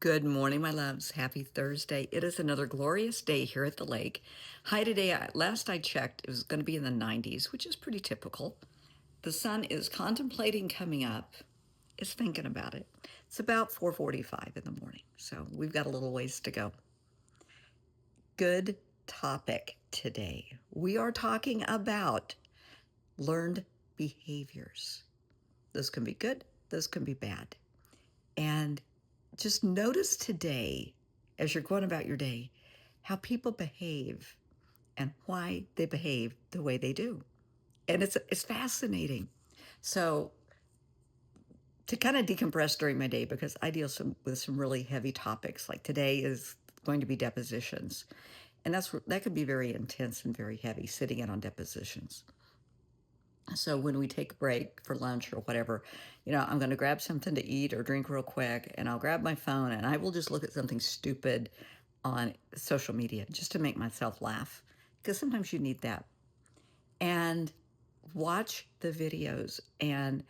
Good morning, my loves. Happy Thursday. It is another glorious day here at the lake. High today, last I checked, it was going to be in the 90s, which is pretty typical. The sun is contemplating coming up, is thinking about it. It's about 4:45 in the morning, so we've got a little ways to go. Good topic today. We are talking about learned behaviors. Those can be good, those can be bad. And just notice today, as you're going about your day, how people behave and why they behave the way they do. And it's fascinating. So to kind of decompress during my day, because I deal with some really heavy topics, like today is going to be depositions. And that can be very intense and very heavy, sitting in on depositions. So when we take a break for lunch or whatever, I'm going to grab something to eat or drink real quick, and I'll grab my phone and I will just look at something stupid on social media just to make myself laugh, because sometimes you need that. And watch the videos, and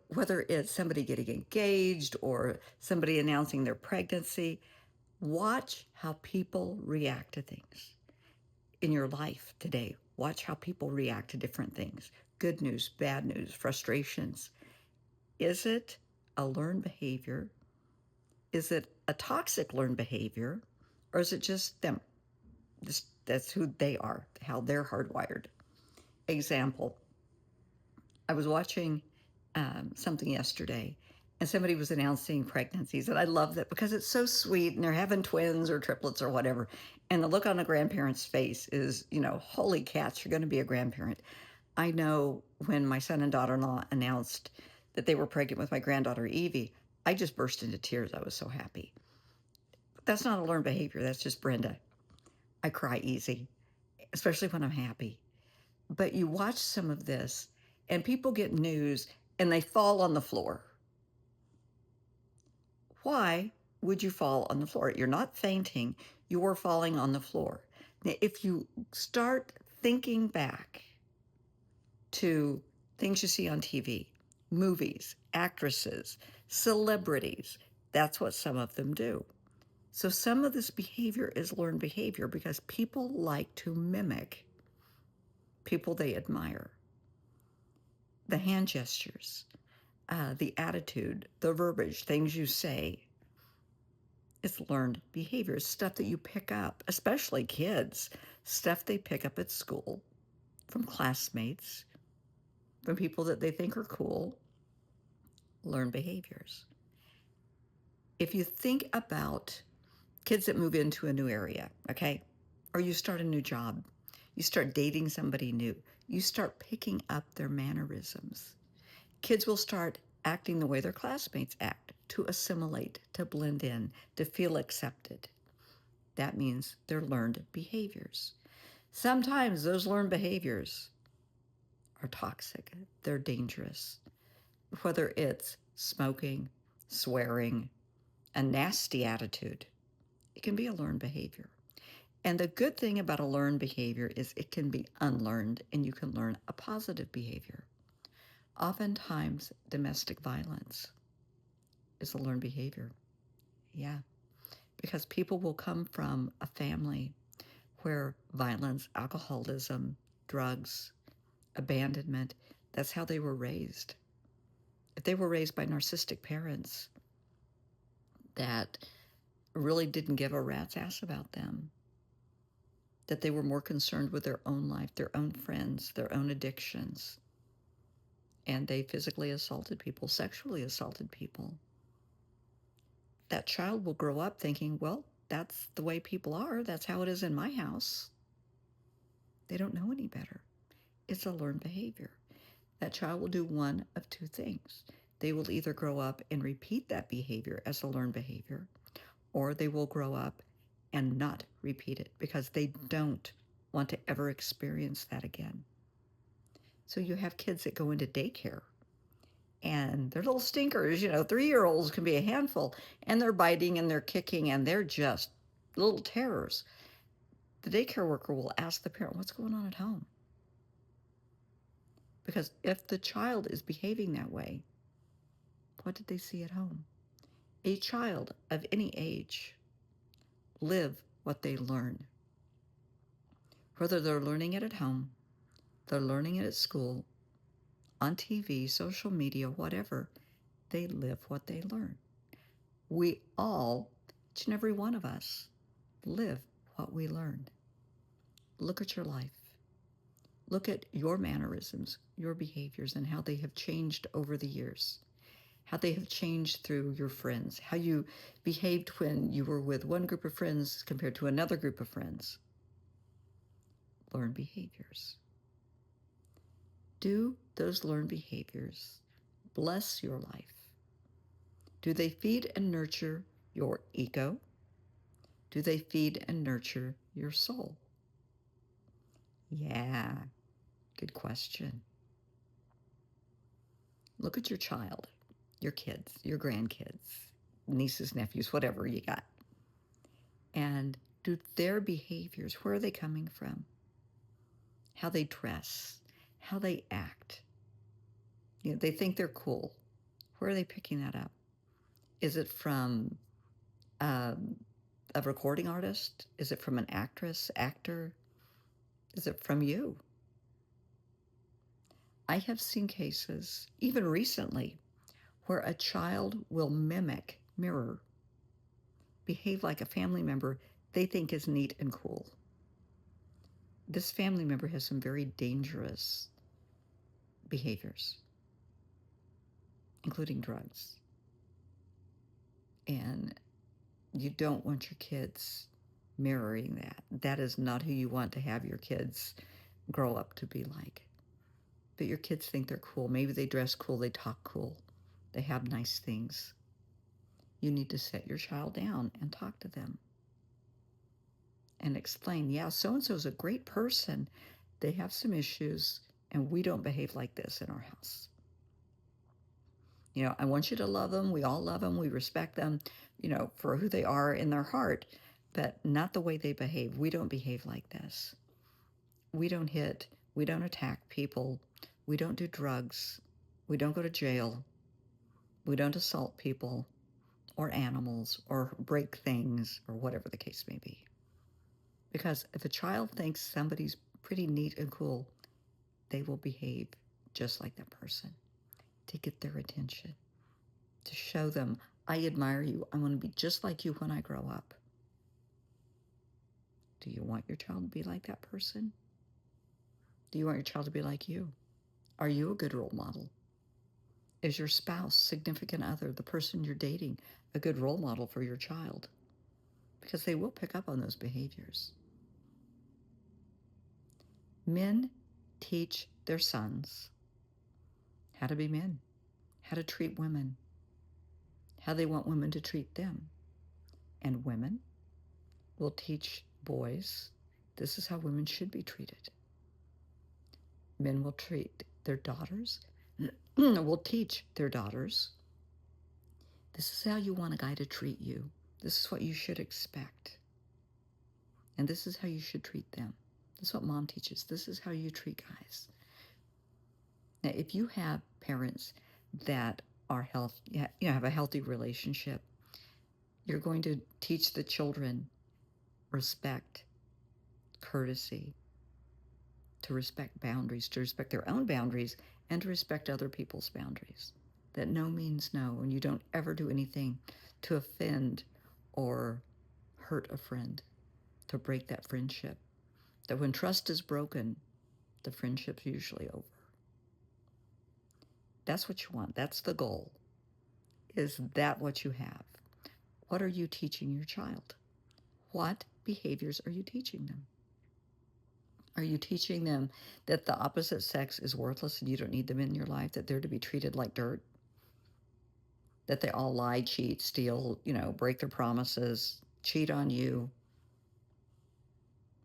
whether it's somebody getting engaged or somebody announcing their pregnancy, watch how people react to things in your life today. Watch how people react to different things. Good news, bad news, frustrations. Is it a learned behavior? Is it a toxic learned behavior? Or is it just them? That's who they are, how they're hardwired. Example, I was watching something yesterday, and somebody was announcing pregnancies. And I love that because it's so sweet, and they're having twins or triplets or whatever. And the look on a grandparent's face is, holy cats, you're going to be a grandparent. I know when my son and daughter-in-law announced that they were pregnant with my granddaughter, Evie, I just burst into tears. I was so happy. That's not a learned behavior. That's just Brenda. I cry easy, especially when I'm happy. But you watch some of this, and people get news, and they fall on the floor. Why would you fall on the floor? You're not fainting. You're falling on the floor. Now, if you start thinking back to things you see on TV, movies, actresses, celebrities, that's what some of them do. So some of this behavior is learned behavior because people like to mimic people they admire. The hand gestures, the attitude, the verbiage, things you say. It's learned behavior, stuff that you pick up, especially kids, stuff they pick up at school from classmates, from people that they think are cool. Learned behaviors. If you think about kids that move into a new area, okay, or you start a new job, you start dating somebody new, you start picking up their mannerisms. Kids will start acting the way their classmates act to assimilate, to blend in, to feel accepted. That means they're learned behaviors. Sometimes those learned behaviors are toxic, they're dangerous. Whether it's smoking, swearing, a nasty attitude, it can be a learned behavior. And the good thing about a learned behavior is it can be unlearned, and you can learn a positive behavior. Oftentimes, domestic violence is a learned behavior. Yeah, because people will come from a family where violence, alcoholism, drugs, abandonment, that's how they were raised. If they were raised by narcissistic parents that really didn't give a rat's ass about them, that they were more concerned with their own life, their own friends, their own addictions, and they physically assaulted people, sexually assaulted people, that child will grow up thinking, well, that's the way people are. That's how it is in my house. They don't know any better. It's a learned behavior. That child will do one of two things. They will either grow up and repeat that behavior as a learned behavior, or they will grow up and not repeat it because they don't want to ever experience that again. So you have kids that go into daycare, and they're little stinkers. 3-year-olds can be a handful, and they're biting and they're kicking and they're just little terrors. The daycare worker will ask the parent, what's going on at home? Because if the child is behaving that way, what did they see at home? A child of any age live what they learn. Whether they're learning it at home, they're learning it at school, on TV, social media, whatever, they live what they learn. We all, each and every one of us, live what we learn. Look at your life. Look at your mannerisms, your behaviors, and how they have changed over the years, how they have changed through your friends, how you behaved when you were with one group of friends compared to another group of friends. Learn behaviors. Do those learned behaviors bless your life? Do they feed and nurture your ego? Do they feed and nurture your soul? Yeah, good question. Look at your child, your kids, your grandkids, nieces, nephews, whatever you got. And do their behaviors, where are they coming from? How they dress, how they act. You know, they think they're cool. Where are they picking that up? Is it from um, a recording artist? Is it from an actress, actor? Is it from you? I have seen cases, even recently, where a child will mirror, behave like a family member they think is neat and cool. This family member has some very dangerous behaviors, including drugs. And you don't want your kids mirroring that. That is not who you want to have your kids grow up to be like. But your kids think they're cool. Maybe they dress cool, they talk cool, they have nice things. You need to set your child down and talk to them and explain, yeah, so-and-so is a great person. They have some issues, and we don't behave like this in our house. You know, I want you to love them. We all love them. We respect them, you know, for who they are in their heart, but not the way they behave. We don't behave like this. We don't hit. We don't attack people. We don't do drugs. We don't go to jail. We don't assault people or animals or break things or whatever the case may be. Because if a child thinks somebody's pretty neat and cool, they will behave just like that person to get their attention, to show them, I admire you. I want to be just like you when I grow up. Do you want your child to be like that person? Do you want your child to be like you? Are you a good role model? Is your spouse, significant other, the person you're dating, a good role model for your child? Because they will pick up on those behaviors. Men teach their sons how to be men, how to treat women, how they want women to treat them. And women will teach boys this is how women should be treated. Men will treat their daughters, will teach their daughters, this is how you want a guy to treat you. This is what you should expect. And this is how you should treat them. That's what mom teaches. This is how you treat guys. Now, if you have parents that are have a healthy relationship, you're going to teach the children respect, courtesy, to respect boundaries, to respect their own boundaries, and to respect other people's boundaries. That no means no, and you don't ever do anything to offend or hurt a friend, to break that friendship. That when trust is broken, the friendship's usually over. That's what you want. That's the goal. Is that what you have? What are you teaching your child? What behaviors are you teaching them? Are you teaching them that the opposite sex is worthless and you don't need them in your life, that they're to be treated like dirt? That they all lie, cheat, steal, break their promises, cheat on you?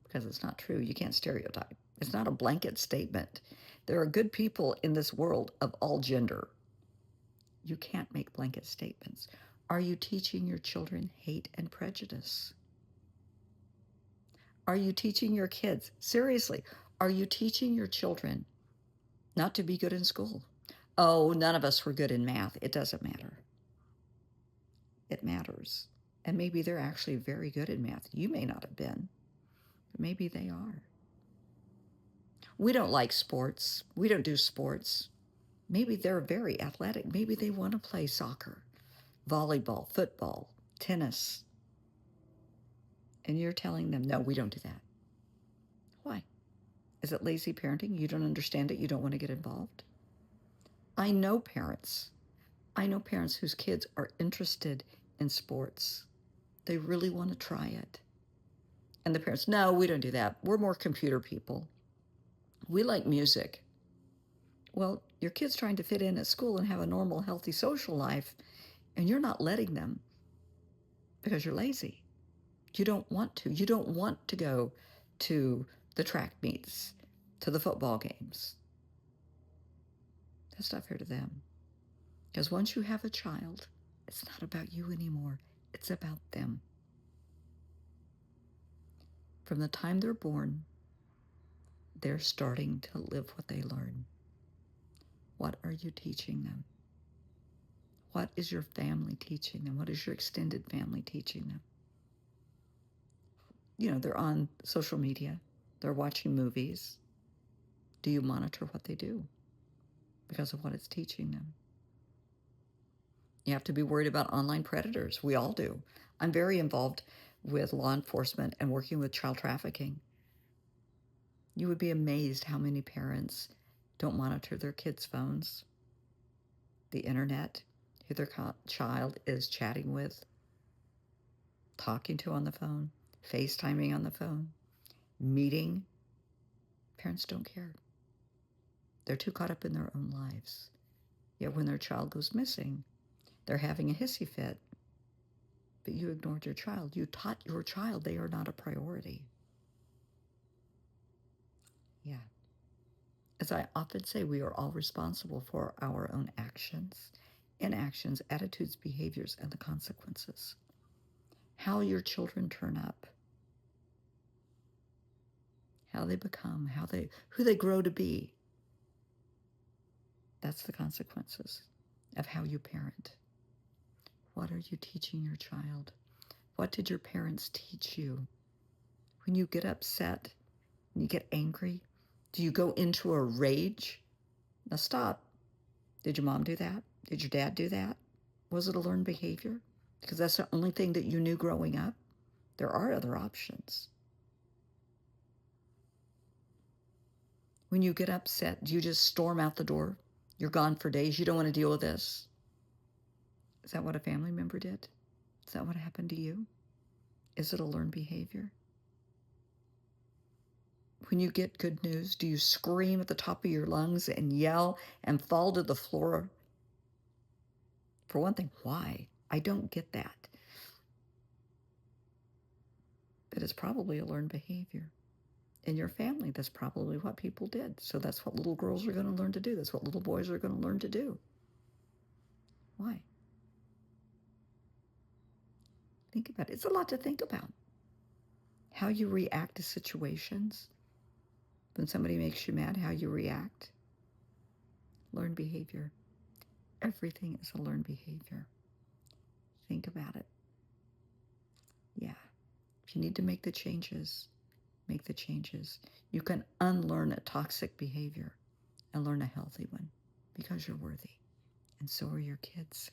Because it's not true. You can't stereotype. It's not a blanket statement. There are good people in this world of all gender. You can't make blanket statements. Are you teaching your children hate and prejudice? Are you teaching your kids, seriously, are you teaching your children not to be good in school? Oh, none of us were good in math. It doesn't matter. It matters. And maybe they're actually very good at math. You may not have been, but maybe they are. We don't like sports. We don't do sports. Maybe they're very athletic. Maybe they want to play soccer, volleyball, football, tennis. And you're telling them, no, we don't do that. Why? Is it lazy parenting? You don't understand it. You don't want to get involved. I know parents whose kids are interested in sports. They really want to try it. And the parents, no, we don't do that. We're more computer people. We like music. Well, your kid's trying to fit in at school and have a normal, healthy social life, and you're not letting them because you're lazy. You don't want to. You don't want to go to the track meets, to the football games. That's not fair to them. Because once you have a child, it's not about you anymore. It's about them. From the time they're born, they're starting to live what they learn. What are you teaching them? What is your family teaching them? What is your extended family teaching them? They're on social media. They're watching movies. Do you monitor what they do because of what it's teaching them? You have to be worried about online predators. We all do. I'm very involved with law enforcement and working with child trafficking. You would be amazed how many parents don't monitor their kids' phones, the internet, who their child is chatting with, talking to on the phone, FaceTiming on the phone, meeting. Parents don't care. They're too caught up in their own lives. Yet when their child goes missing, they're having a hissy fit. But you ignored your child. You taught your child they are not a priority. Yeah. As I often say, we are all responsible for our own actions, inactions, attitudes, behaviors, and the consequences. How your children turn up, how they become, who they grow to be. That's the consequences of how you parent. What are you teaching your child? What did your parents teach you? When you get upset, when you get angry, do you go into a rage? Now stop. Did your mom do that? Did your dad do that? Was it a learned behavior? Because that's the only thing that you knew growing up. There are other options. When you get upset, do you just storm out the door? You're gone for days. You don't want to deal with this. Is that what a family member did? Is that what happened to you? Is it a learned behavior? When you get good news, do you scream at the top of your lungs and yell and fall to the floor? For one thing, why? I don't get that. But it's probably a learned behavior. In your family, that's probably what people did. So that's what little girls are going to learn to do. That's what little boys are going to learn to do. Why? Think about it. It's a lot to think about. How you react to situations. When somebody makes you mad, how you react. Learned behavior. Everything is a learned behavior. Think about it. Yeah. If you need to make the changes, make the changes. You can unlearn a toxic behavior and learn a healthy one because you're worthy. And so are your kids.